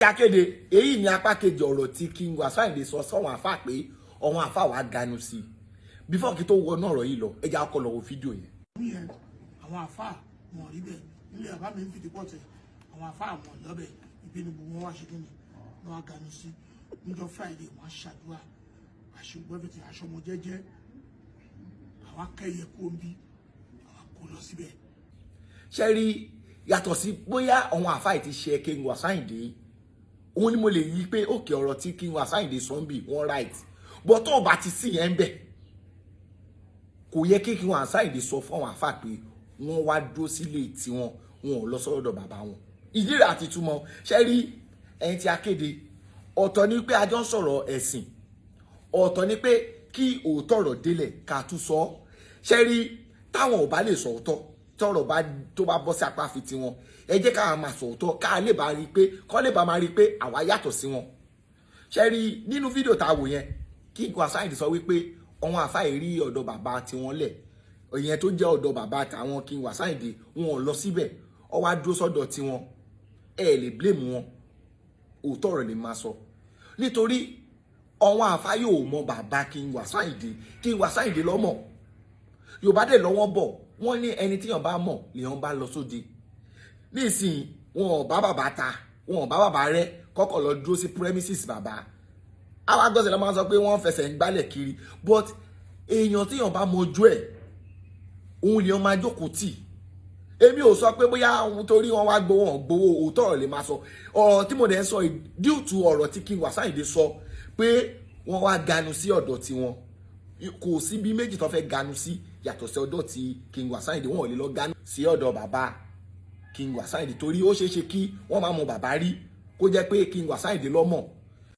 Akéde èyí ni apá kejì ọ̀rọ̀ tí King Wasiu Ayinde sọ sọ́wọ́n àfà pé ọ̀wọ́n àfà wà ganu sí before kí tó wọnú ọ̀rọ̀ yìí lọ ẹ jẹ́ á kọ́ lọ wo fídíò yẹn. Àwọn àfà wọn rí bẹ́ẹ̀ nílé àbá mi ń fìdí pọ̀tẹ̀ àwọn àfà wọn lọ́bẹ̀ ìbínú wọn wá ṣe kí ni wọn wá ganu sí níjọ́ Friday wọn ṣàdúrà àṣegbọ́fẹ̀tì aṣọmọ jẹ́jẹ́ àwọn akẹ́yẹ kú omi àwọn kò lọ síbẹ̀. ṣe rí yàtọ̀ sí bóyá àwọn àfà yìí ti ṣe King Wasiu Ayinde òun ni mo lè yí pé òkè ọ̀rọ̀ tí King Wasiu Ayinde sọ ń bì wọ́n right but tó o bá ti sí yẹn ń bẹ̀ kò yẹ kí King Wasiu Ayinde sọ fún àwọn àfà pé wọ́n wá dúró sílé tiwọn wọn ò lọ sọ́dọ̀ bàbá wọn ìdí rẹ̀ àti túmọ̀ ṣe rí ẹ̀yin tí Akéde ọ̀tọ̀ ni pé a jọ ń sọ̀rọ̀ ẹ̀sìn ọ̀tọ̀ ni pé kí òótọ́ ọ̀rọ̀ délẹ̀ ká tún sọ ṣe rí táwọn ò bá lè sọ òótọ́ tọ́rọ̀ bá tó bá bọ́ sí apá fi tiwọn ẹ jẹ́ ká máa sọ òótọ́ ká lè bá rí i pé kọ́ lè bá máa rí i pé àwa yàtọ̀ sí wọn ṣe rí nínú fídíò tá a wò yẹn King Wasiu Ayinde sọ wípé àwọn àfáà rí ọ̀dọ̀ bàbá tiwọn lẹ̀ ìyẹn tó jẹ́ ọ̀dọ̀ bàbá tàwọn King Wasiu Ayinde wọn ò lọ síbẹ̀ ó wá dúró sọ́dọ̀ tiwọn ẹ lè blame wọn òótọ́ ọ̀rọ̀ lè máa sọ nítorí àwọn àfáà yóò mọ bàbá King Wasiu Ayinde King Wasiu Ayinde lọ́mọ Yorùbá dẹ̀ lọ́wọ́ bọ̀ wọ́n ní ẹni tíyàn bá mọ̀ lèyàn bá lọ sóde nísìnyí wọn ò bá bàbá ta wọn ò bá bàbá rẹ kọ́kọ́ lọ dúró sí premises bàbá àwọn agbọ́sẹ̀ lọ́ máa sọ pé wọ́n fẹsẹ̀ ń gbálẹ̀ kiri but èèyàn tíyàn bá mọjú ẹ̀ òun lèyàn máa jókòó tì èmi ò sọ pé bóyá torí wọn wá gbowó òótọ́ ọ̀rọ̀ lè máa sọ ọ̀rọ̀ tí mo dẹ̀ ń sọ due to ọ̀rọ̀ tí King Wasiu Ayinde sọ pé wọ́n wá ganu sí ọ̀dọ̀ tiwọn kò sí bí méjì tó fẹ́ ganu sí yàtọ̀ sí ọ̀dọ̀ tí King Wasiu Ayinde wọn ò lè lọ ganu sí ọ̀dọ̀ bàbá King Wasiu Ayinde torí ó ṣeé ṣe kí wọ́n máa mọ bàbá rí kó jẹ́ pé King Wasiu Ayinde lọ́mọ